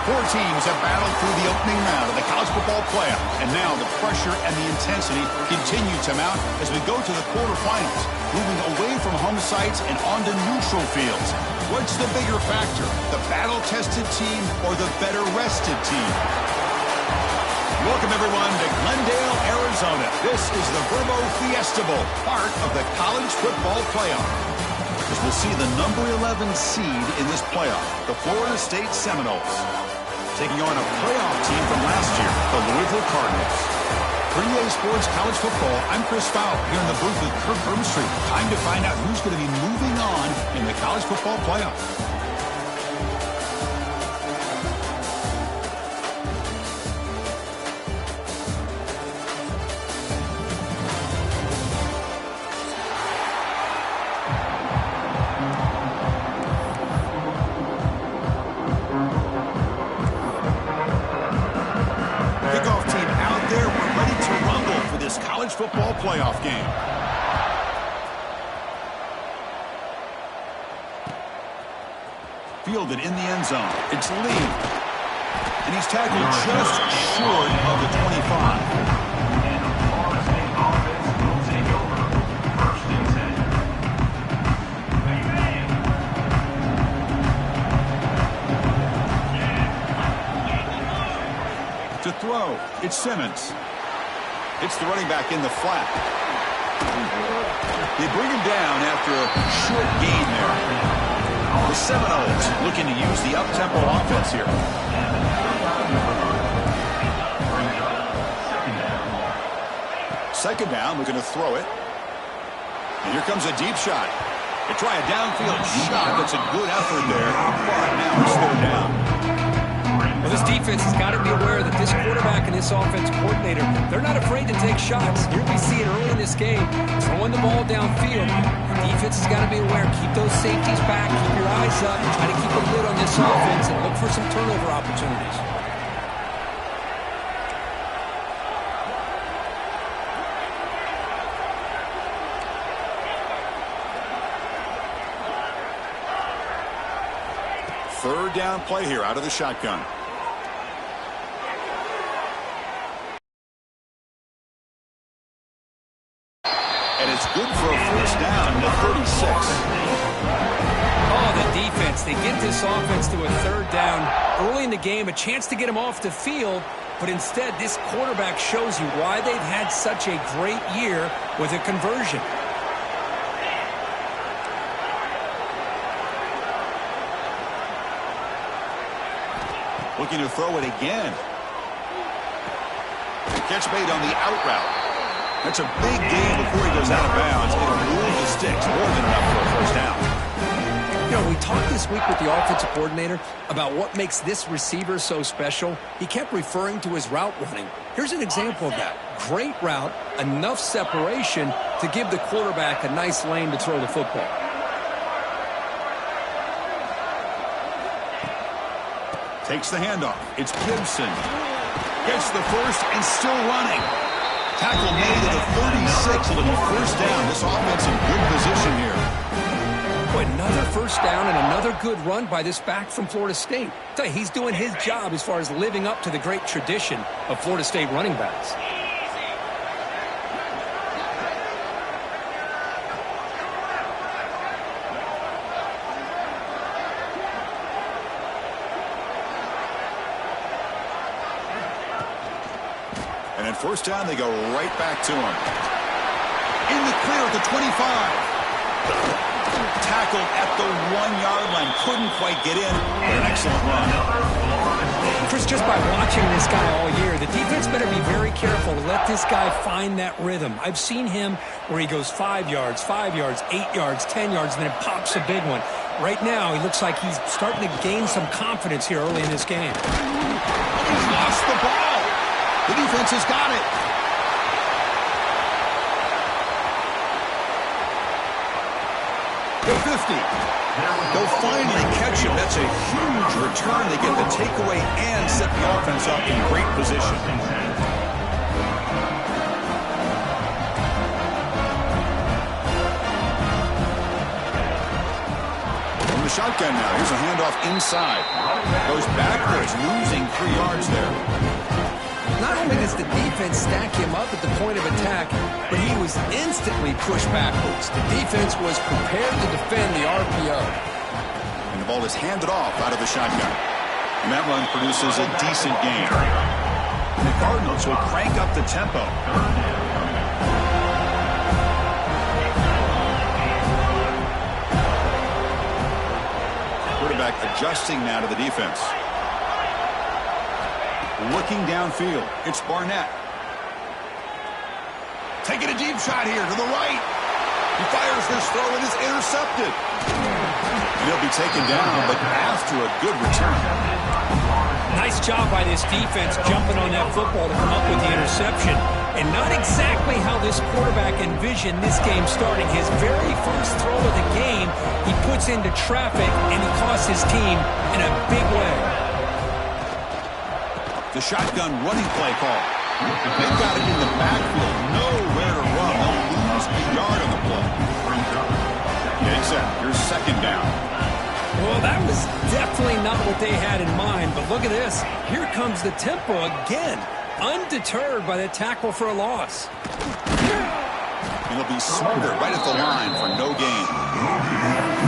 Four teams have battled through the opening round of the college football playoff, and now the pressure and the intensity continue to mount as we go to the quarterfinals, moving away from home sites and onto neutral fields. What's the bigger factor, the battle-tested team or the better-rested team? Welcome, everyone, to Glendale, Arizona. This is the Verbo Fiesta Bowl, part of the college football playoff. As we'll see the number 11 seed in this playoff, the Florida State Seminoles, taking on a playoff team from last year, the Louisville Cardinals. For EA Sports College Football, I'm Chris Fowler here in the booth with Kirk Broomstreet. Time to find out who's going to be moving on in the college football playoff. Football playoff game. Fielded in the end zone. It's Lee. And he's tackled just short of the 25. To throw, it's Simmons. It's the running back in the flat. They bring him down after a short gain there. The Seminoles looking to use the up-tempo offense here. Second down, looking to throw it. And here comes a deep shot. They try a downfield shot. That's a good effort there. But now it's third down. Well, this defense has got to be aware that this quarterback and this offensive coordinator, they're not afraid to take shots. Here we see it early in this game, throwing the ball downfield. The defense has got to be aware. Keep those safeties back. Keep your eyes up. Try to keep a lid on this offense and look for some turnover opportunities. Third down play here out of the shotgun. And it's good for a first down to 36. Oh, the defense. They get this offense to a third down early in the game, a chance to get them off the field, but instead this quarterback shows you why they've had such a great year with a conversion. Looking to throw it again. Catch made on the out route. That's a big gain before he goes out of bounds. It'll move the sticks more than enough for a first down. You know, we talked this week with the offensive coordinator about what makes this receiver so special. He kept referring to his route running. Here's an example of that. Great route, enough separation to give the quarterback a nice lane to throw the football. Takes the handoff. It's Gibson. Gets the first and still running. Tackle made at the 36. It'll be first down. This offense in good position here. Boy, another first down and another good run by this back from Florida State. I tell you, he's doing his job as far as living up to the great tradition of Florida State running backs. And at first down, they go right back to him. In the clear at the 25. Tackled at the 1-yard line. Couldn't quite get in. But an excellent run. Chris, just by watching this guy all year, the defense better be very careful to let this guy find that rhythm. I've seen him where he goes 5 yards, 8 yards, 10 yards, and then it pops a big one. Right now, he looks like he's starting to gain some confidence here early in this game. He's lost the ball. The defense has got it. The 50. They'll finally catch him. That's a huge return. They get the takeaway and set the offense up in great position. shotgun now. Here's a handoff inside. Goes backwards, losing 3 yards there. Not only does the defense stack him up at the point of attack, but he was instantly pushed backwards. The defense was prepared to defend the RPO. And the ball is handed off out of the shotgun. And that run produces a decent gain. And the Cardinals will crank up the tempo. Quarterback adjusting now to the defense. Looking downfield, it's Barnett. Taking a deep shot here to the right. He fires this throw and is intercepted. And he'll be taken down, but after a good return. Nice job by this defense jumping on that football to come up with the interception. And not exactly how this quarterback envisioned this game starting. His very first throw of the game, he puts into traffic, and he costs his team in a big way. The shotgun running play call. They've got it in the backfield. Nowhere to run. They'll lose a yard on the play. Get set. Here's second down. Well, that was definitely not what they had in mind. But look at this. Here comes the tempo again. Undeterred by the tackle for a loss. And he'll be smothered right at the line for no gain.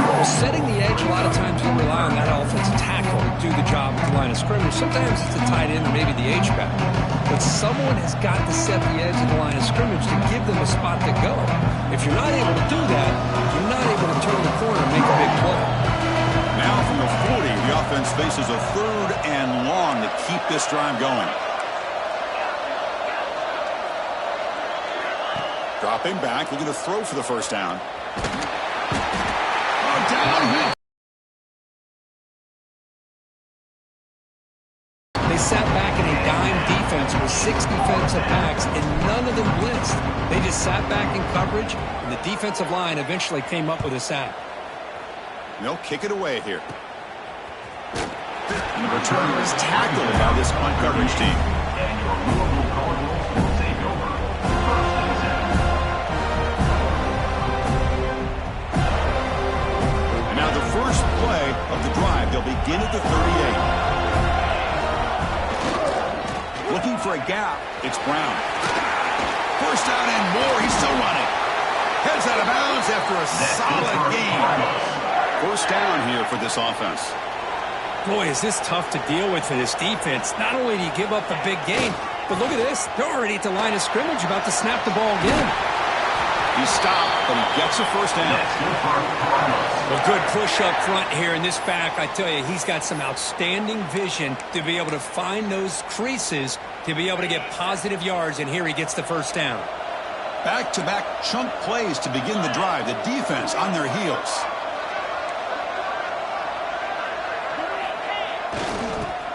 Well, setting the edge, a lot of times you rely on that offensive tackle to do the job at the line of scrimmage. Sometimes it's a tight end or maybe the H-back. But someone has got to set the edge of the line of scrimmage to give them a spot to go. If you're not able to do that, you're not able to turn the corner and make a big play. Now from the 40, the offense faces a 3rd and long to keep this drive going. Dropping back, looking to throw for the first down. Down. They sat back in a dime defense with 6 defensive backs, and none of them blitzed. They just sat back in coverage, and the defensive line eventually came up with a sack. They'll kick it away here. And the returner is tackled by this punt coverage team. First play of the drive. They'll begin at the 38. Looking for a gap. It's Brown. First down and more. He's still running. Heads out of bounds after a solid gain. First down here for this offense. Boy, is this tough to deal with for this defense. Not only do you give up a big gain, but look at this. They're already at the line of scrimmage about to snap the ball again. He stopped, but he gets a first down. Well, good push up front here in this back. I tell you, he's got some outstanding vision to be able to find those creases, to be able to get positive yards, and here he gets the first down. Back-to-back chunk plays to begin the drive. The defense on their heels.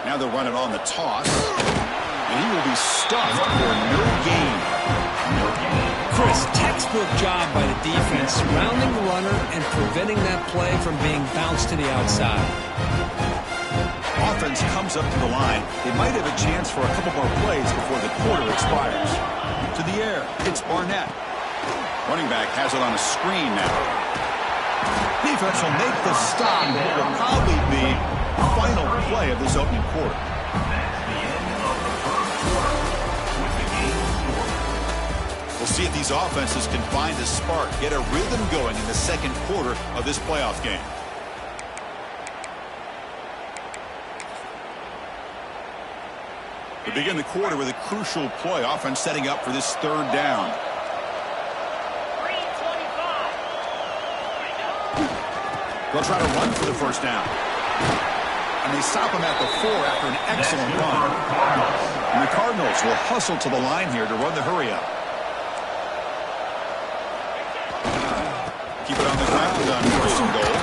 Now they'll run it on the toss, and he will be stuffed for no gain. Chris, textbook job by the defense, surrounding the runner and preventing that play from being bounced to the outside. Offense comes up to the line. They might have a chance for a couple more plays before the quarter expires. To the air, it's Barnett. Running back has it on a screen now. Defense will make the stop. It will probably be the final play of this opening quarter. We'll see if these offenses can find a spark, get a rhythm going in the second quarter of this playoff game. We begin the quarter with a crucial play. Offense setting up for this 3rd down. They'll try to run for the first down. And they stop him at the 4 after an excellent run. And the Cardinals will hustle to the line here to run the hurry-up. Keep it on the ground on 1st and goal.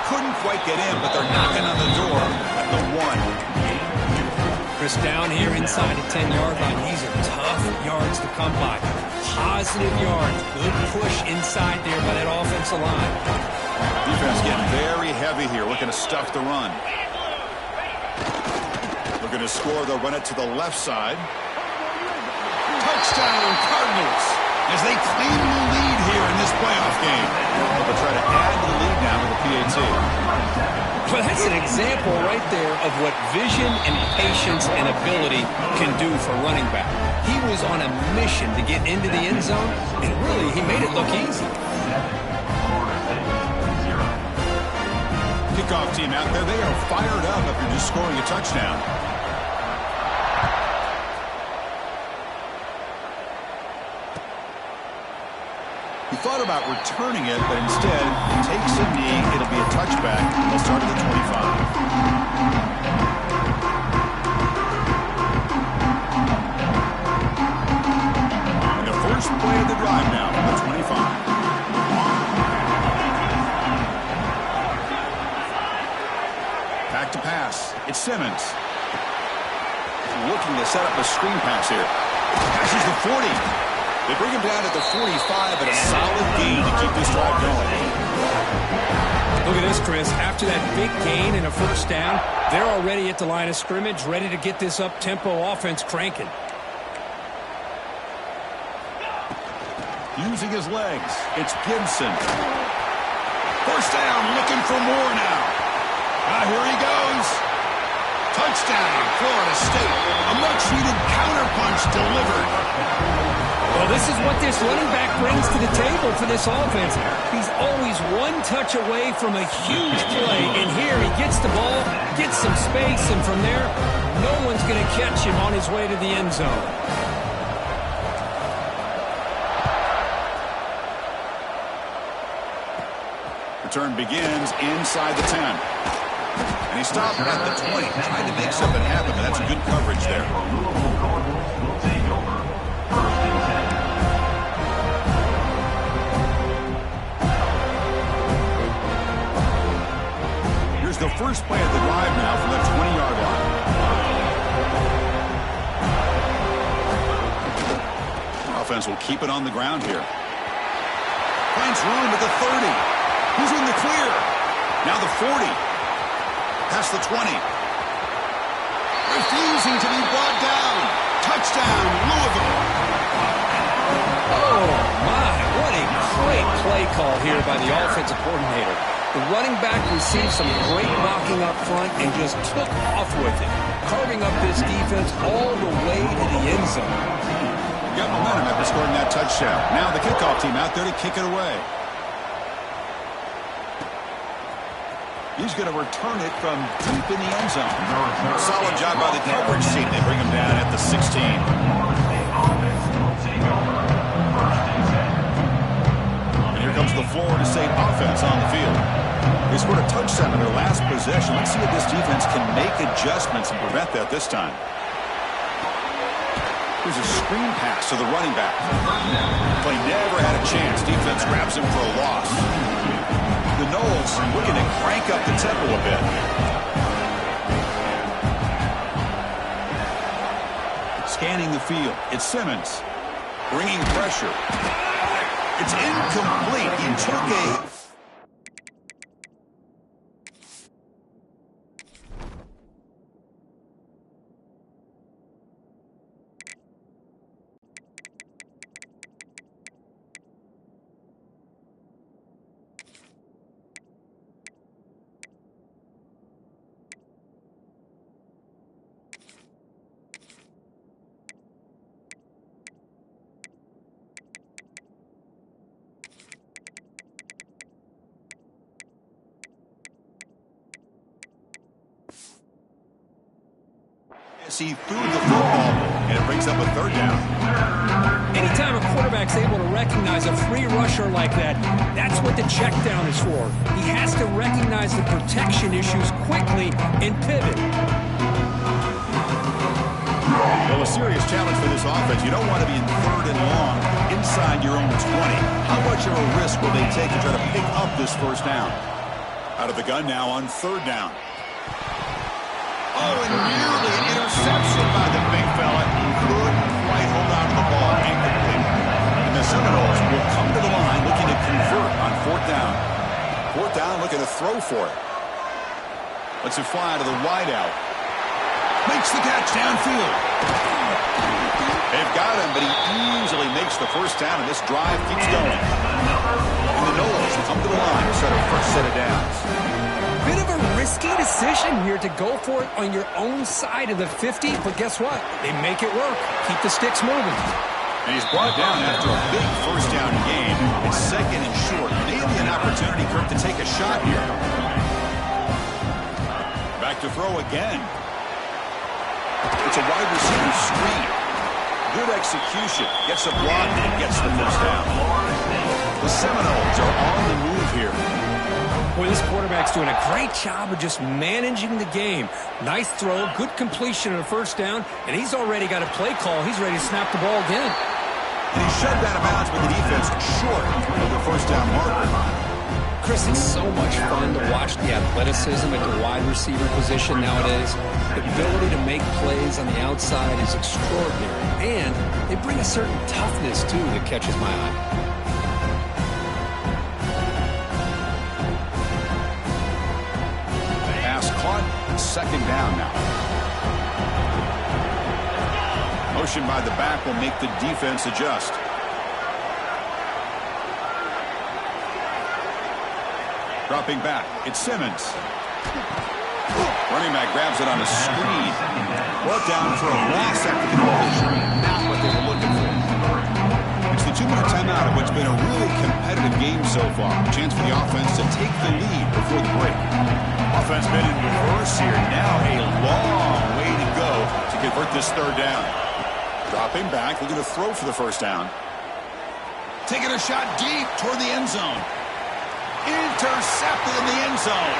Couldn't quite get in, but they're knocking on the door at the 1. Chris, down here inside the 10-yard line. These are tough yards to come by. Positive yards. Good push inside there by that offensive line. Defense getting very heavy here, looking to stuff the run. Looking to score, they'll run it to the left side. Touchdown, Cardinals. as they claim the lead here in this playoff game. They'll try to add to the lead now with the PAT. Well, that's an example right there of what vision and patience and ability can do for running back. He was on a mission to get into the end zone, and really, he made it look easy. Kickoff team out there, they are fired up after just scoring a touchdown. He thought about returning it, but instead takes a knee. It'll be a touchback. They'll start at the 25. And the first play of the drive now from the 25. Back to pass. It's Simmons. Looking to set up a screen pass here. Passes the 40. They bring him down at the 45, and a solid gain to keep this drive going. Look at this, Chris. After that big gain and a first down, they're already at the line of scrimmage, ready to get this up-tempo offense cranking. Using his legs, it's Gibson. First down, looking for more now. Here he goes. Touchdown, Florida State. A much-needed counterpunch delivered. Well, this is what this running back brings to the table for this offense. He's always one touch away from a huge play, and here he gets the ball, gets some space, and from there, no one's going to catch him on his way to the end zone. Return begins inside the 10. And he stopped at the 20, trying to make something happen, but that's a good coverage there. Here's the first play of the drive now from the 20-yard line. Offense will keep it on the ground here. Finds room at the 30. Who's in the clear? Now the 40. Past the 20. Refusing to be brought down. Touchdown, Louisville. Oh, my. What a great play call here by the offensive coordinator. The running back received some great blocking up front and just took off with it, carving up this defense all the way to the end zone. Got momentum after scoring that touchdown. Now the kickoff team out there to kick it away. He's going to return it from deep in the end zone. Solid job by the coverage team. They bring him down at the 16. And here comes the Florida State offense on the field. They scored a touchdown in their last possession. Let's see if this defense can make adjustments and prevent that this time. Here's a screen pass to the running back. Play never had a chance. Defense grabs him for a loss. The Noles looking to crank up the tempo a bit. Scanning the field. It's Simmons. Bringing pressure. It's incomplete. He took a... He threw the football, and it brings up a third down. Anytime a quarterback's able to recognize a free rusher like that, that's what the check down is for. He has to recognize the protection issues quickly and pivot. Well, a serious challenge for this offense. You don't want to be in third and long inside your own 20. How much of a risk will they take to try to pick up this first down? Out of the gun now on third down. Oh, and nearly an interception by the big fella. Couldn't quite hold on to the ball. Incomplete. And the Seminoles will come to the line looking to convert on fourth down. Fourth down, looking to throw for it. Lets it fly to the wideout. Makes the catch downfield. They've got him, but he easily makes the first down, and this drive keeps going. And the Noles come to the line to start our first set of downs. Bit of a risky decision here to go for it on your own side of the 50, but guess what? They make it work. Keep the sticks moving. And he's brought down after a big first down game. It's second and short. Maybe an opportunity, Kirk, to take a shot here. Back to throw again. It's a wide receiver screen. Good execution. Gets a block and gets the first down. The Seminoles are on the move here. Boy, this quarterback's doing a great job of just managing the game. Nice throw, good completion on a first down, and he's already got a play call. He's ready to snap the ball again. And he's shoved out of bounds with the defense short of the first down marker. Chris, it's so much fun to watch the athleticism at the wide receiver position nowadays. The ability to make plays on the outside is extraordinary, and they bring a certain toughness, too, that catches my eye. Pass caught, second down now. Motion by the back will make the defense adjust. Dropping back, it's Simmons. Running back grabs it on a screen. Brought down for a loss after the completion. Not what they were looking for. It's the 2-minute timeout of what's been a really competitive game so far. Chance for the offense to take the lead before the break. Offense been in reverse here. Now a long way to go to convert this third down. Dropping back, looking to throw for the first down. Taking a shot deep toward the end zone. Intercepted in the end zone.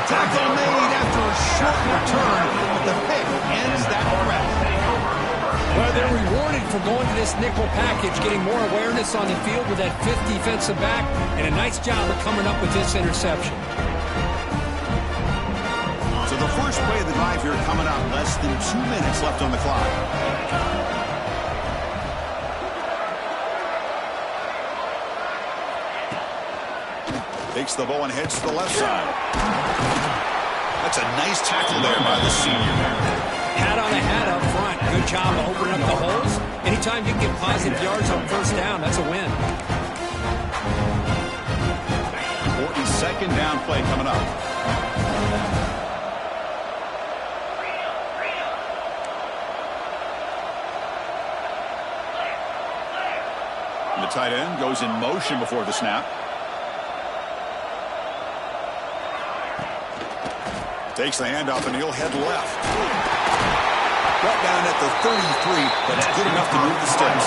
Tackle made after a short return, but the pick ends that threat. Well, they're rewarded for going to this nickel package, getting more awareness on the field with that fifth defensive back, and a nice job of coming up with this interception. So the first play of the drive here coming up, less than 2 minutes left on the clock. Takes the ball and heads to the left side. That's a nice tackle there by the senior. Hat on a hat up front. Good job of opening up the holes. Anytime you can get positive yards on first down, that's a win. Important second down play coming up. And the tight end goes in motion before the snap. Takes the handoff and he'll head left. Brought down at the 33, but it's good enough to move the sticks.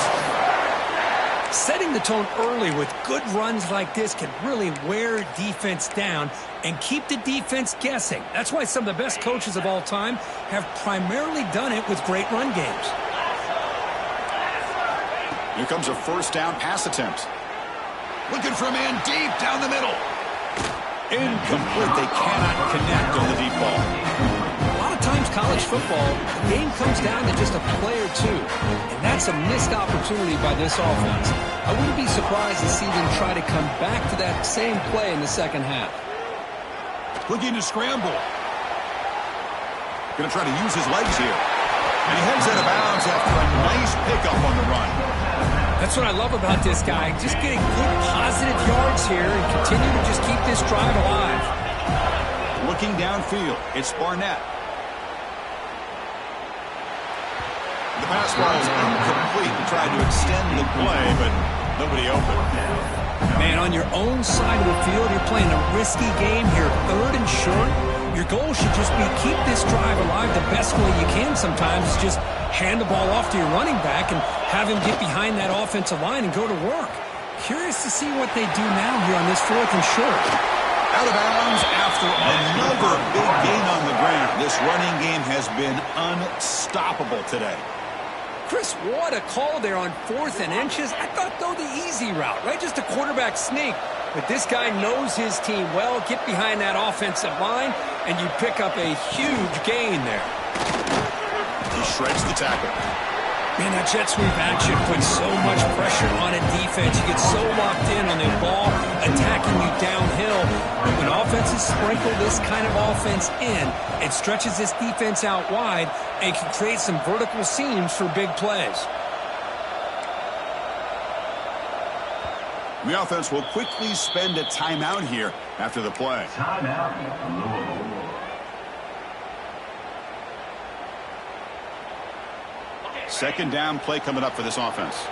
Setting the tone early with good runs like this can really wear defense down and keep the defense guessing. That's why some of the best coaches of all time have primarily done it with great run games. Here comes a first down pass attempt. Looking for a man deep down the middle. Incomplete. They cannot connect on the deep ball. A lot of times college football, the game comes down to just a play or two, and that's a missed opportunity by this offense. I wouldn't be surprised to see them try to come back to that same play in the second half. Looking to scramble. Going to try to use his legs here. And he heads out of bounds after a nice pickup on the run. That's what I love about this guy. Just getting good positive yards here and continue to just keep this drive alive. Looking downfield, it's Barnett. The pass ball is incomplete. He tried to extend the play, but nobody open. Man, on your own side of the field, you're playing a risky game here. Third and short. Your goal should just be keep this drive alive the best way you can sometimes. Is just hand the ball off to your running back and have him get behind that offensive line and go to work. Curious to see what they do now here on this fourth and short. Out of bounds after another big gain on the ground. This running game has been unstoppable today. Chris, what a call there on 4th and inches. I thought, though, the easy route, right? Just a quarterback sneak. But this guy knows his team well. Get behind that offensive line, and you pick up a huge gain there. He shreds the tackle. Man, that jet sweep action puts so much pressure on a defense. You get so locked in on the ball attacking you downhill. When offenses sprinkle this kind of offense in, it stretches this defense out wide and can create some vertical seams for big plays. The offense will quickly spend a timeout here after the play. Timeout, Louisville. Second down play coming up for this offense.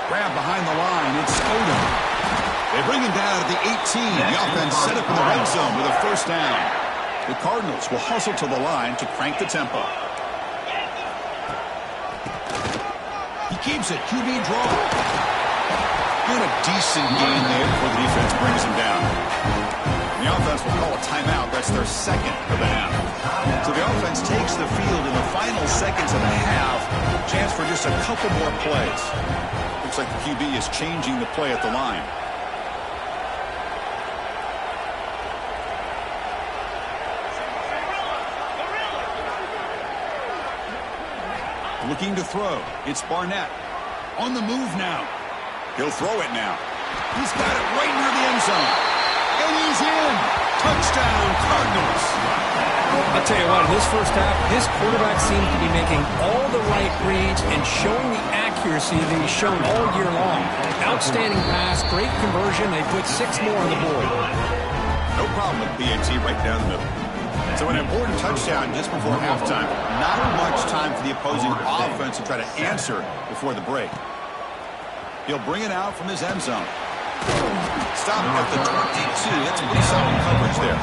Grab behind the line. It's Odom. They bring him down at the 18. The offense set up in the red zone with a first down. The Cardinals will hustle to the line to crank the tempo. He keeps it. QB draw. Doing a decent gain there before the defense brings him down. The offense will call a timeout. That's their second of the half. So the offense takes the field in the final seconds of the half. Chance for just a couple more plays. Looks like the QB is changing the play at the line. Looking to throw. It's Barnett. On the move now. He'll throw it now. He's got it right near the end zone. And he's in. Touchdown, Cardinals. I'll tell you what, in this first half, this quarterback seems to be making all the right reads and showing the accuracy that he's shown all year long. Outstanding pass, great conversion. They put 6 more on the board. No problem with PAT right down the middle. So an important touchdown just before halftime. Not much time for the opposing offense to try to answer before the break. He'll bring it out from his end zone. Stop at the 22. That's pretty solid coverage there.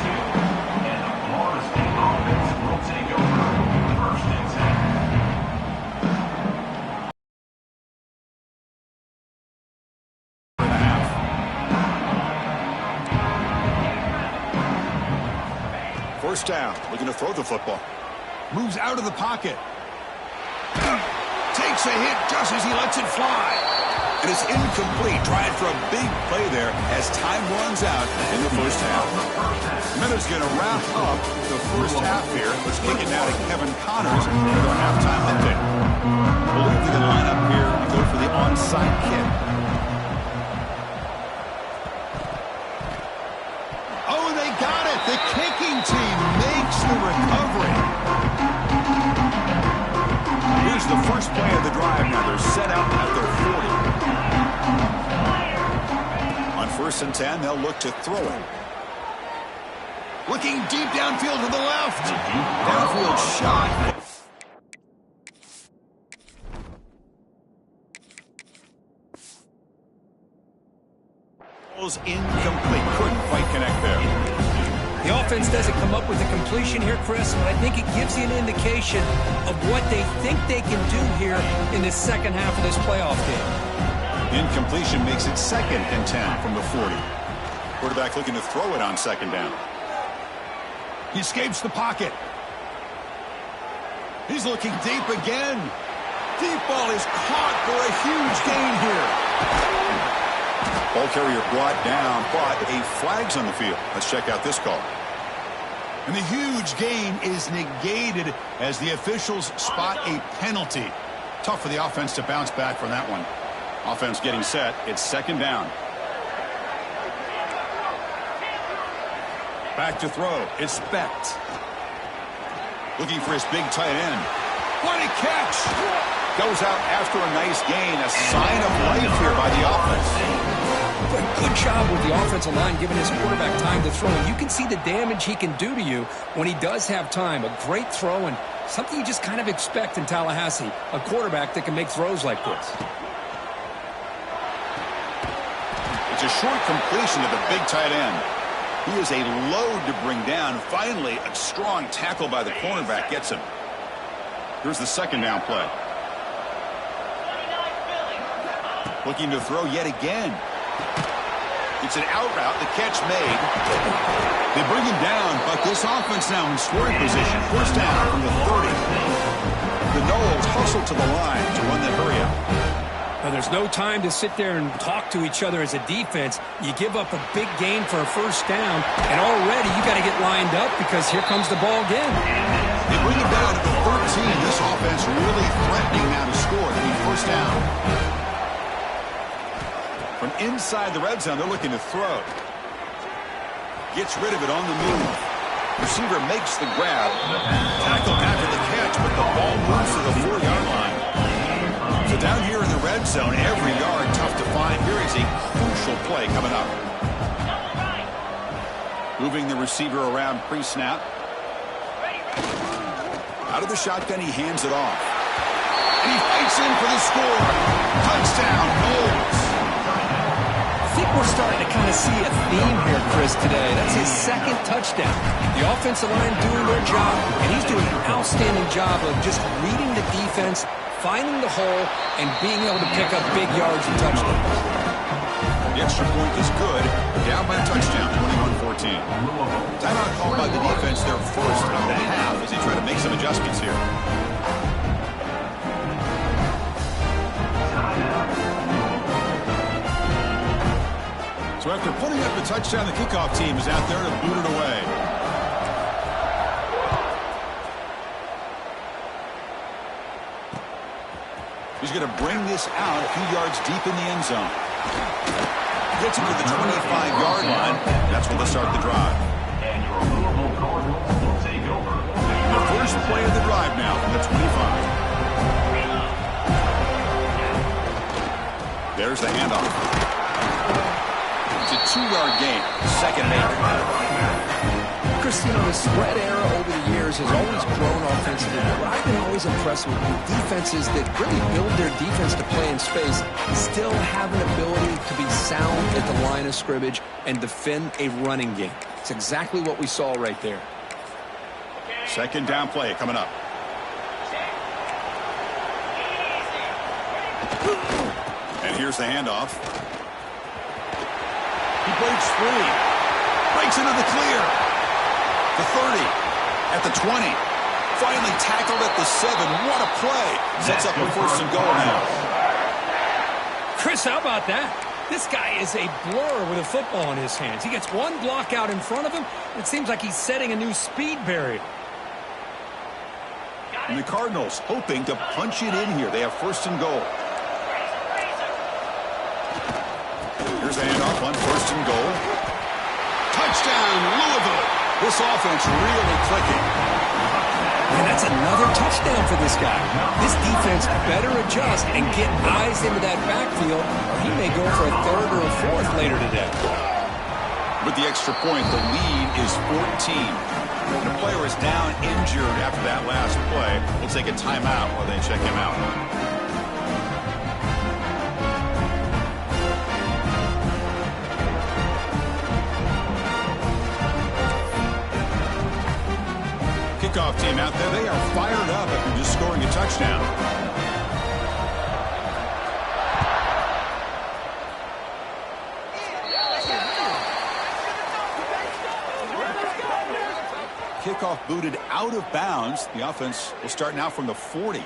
And the Florida State offense will take over first and 10. First down. Looking to throw the football. Moves out of the pocket. Takes a hit just as he lets it fly. It is incomplete. Trying for a big play there as time runs out in the first half. Miller's going to wrap up the first half here. Let's kick it now to Kevin Connors for the halftime update. We'll leave the lineup here and go for the onside kick. Oh, they got it. The kicking team makes the recovery. Here's the first play of the drive now. They're set out at their 40. On 1st and 10, they'll look to throw it. Looking deep downfield to the left. Downfield shot. Incomplete. Couldn't quite connect there. The offense doesn't come up with a completion here, Chris, but I think it gives you an indication of what they think they can do here in the second half of this playoff game. Incompletion makes it 2nd and 10 from the 40. Quarterback looking to throw it on 2nd down. He escapes the pocket. He's looking deep again. Deep ball is caught for a huge gain here. Ball carrier brought down, but a flag's on the field. Let's check out this call. And the huge gain is negated as the officials spot a penalty. Tough for the offense to bounce back from that one. Offense getting set. It's 2nd down. Back to throw. It's Specht. Looking for his big tight end. What a catch! Goes out after a nice gain. A sign of life here by the offense. Good job with the offensive line giving his quarterback time to throw. And you can see the damage he can do to you when he does have time. A great throw and something you just kind of expect in Tallahassee. A quarterback that can make throws like this. It's a short completion to the big tight end. He is a load to bring down. Finally, a strong tackle by the cornerback gets him. Here's the 2nd down play. Looking to throw yet again. It's an out route. The catch made. They bring him down, but this offense now in scoring position. First down from the 30. The Noles hustle to the line to run that hurry out. Well, there's no time to sit there and talk to each other as a defense. You give up a big gain for a first down, and already you got to get lined up because here comes the ball again. They bring it down to the 13. This offense really threatening now to score. It'll be first down. From inside the red zone, they're looking to throw. Gets rid of it on the move. Receiver makes the grab. Tackled after the catch, but the ball moves to the 4-yard line. So down here in the red zone, every yard tough to find. Here is a crucial play coming up. Moving the receiver around pre-snap. Out of the shotgun, he hands it off. And he fights in for the score. Touchdown, Knowles. I think we're starting to kind of see a theme here, Chris, today. That's his second touchdown. The offensive line doing their job, and he's doing an outstanding job of just reading the defense, finding the hole, and being able to pick up big yards and touchdowns. The extra point is good. Down by a touchdown, 21-14. Timeout called by the defense, their first of the half, as they try to make some adjustments here. So after putting up the touchdown, the kickoff team is out there to boot it away. He's going to bring this out a few yards deep in the end zone. Gets him to the 25-yard line. That's when they start the drive. And your Louisville Cardinals will take over. The first play of the drive now from the 25. There's the handoff. It's a 2-yard gain. Second and 8. Chris, the spread era over the years has always grown offensively. What I've been always impressed with defenses that really build their defense to play in space still have an ability to be sound at the line of scrimmage and defend a running game. It's exactly what we saw right there. Second down play coming up. And here's the handoff. He breaks free. Breaks into the clear. The 30. At the 20. Finally tackled at the 7. What a play. Sets up a first and goal now. Chris, how about that? This guy is a blur with a football in his hands. He gets one block out in front of him. It seems like he's setting a new speed barrier. And the Cardinals hoping to punch it in here. They have first and goal. Here's the handoff on first and goal. Touchdown, Louisville. This offense really clicking. And that's another touchdown for this guy. This defense better adjust and get eyes into that backfield, or he may go for a third or a fourth later today. With the extra point, the lead is 14. The player is down injured after that last play. We'll take a timeout while they check him out. Kickoff team out there, they are fired up after just scoring a touchdown. Kickoff booted out of bounds. The offense will start now from the 40.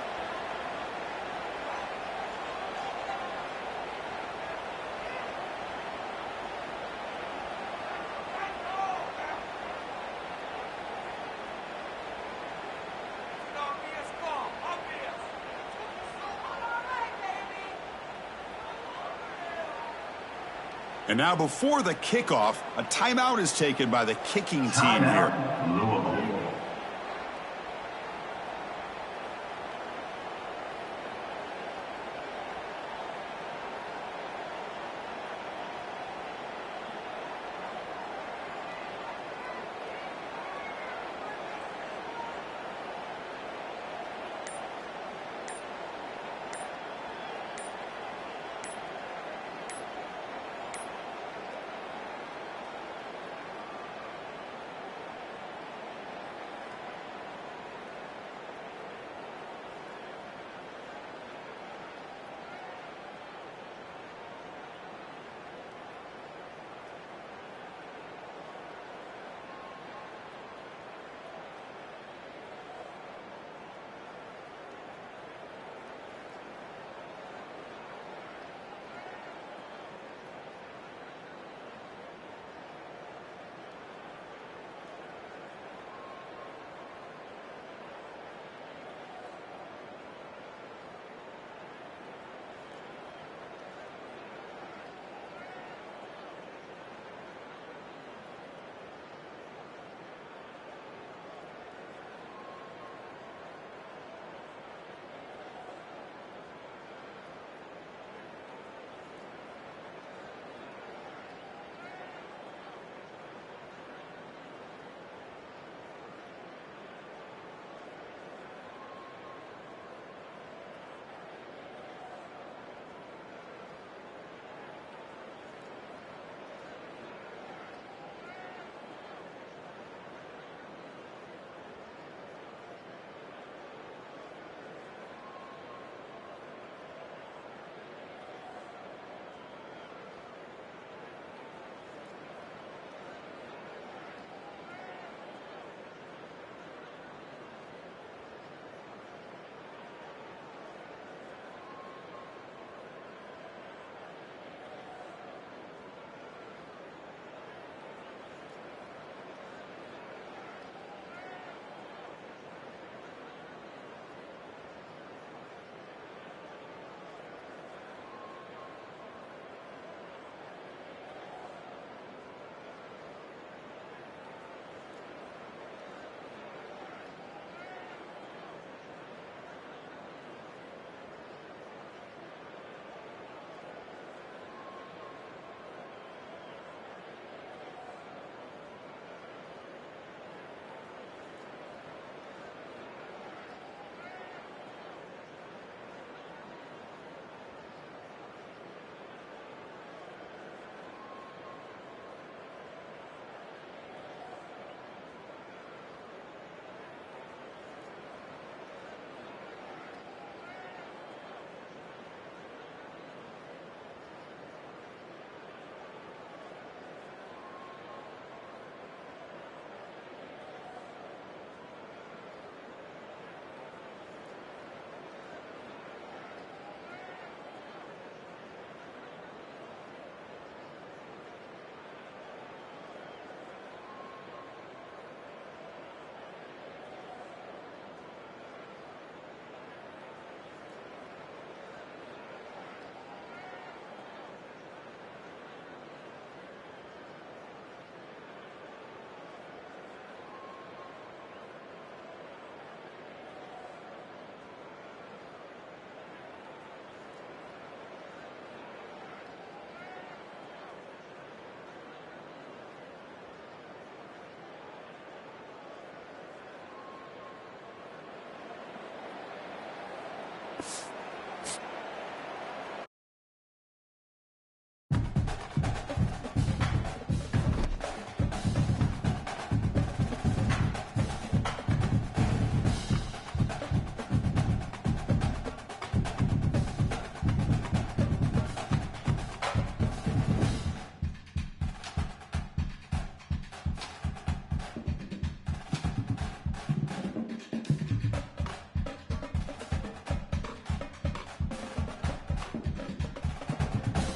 And now before the kickoff, a timeout is taken by the kicking team here.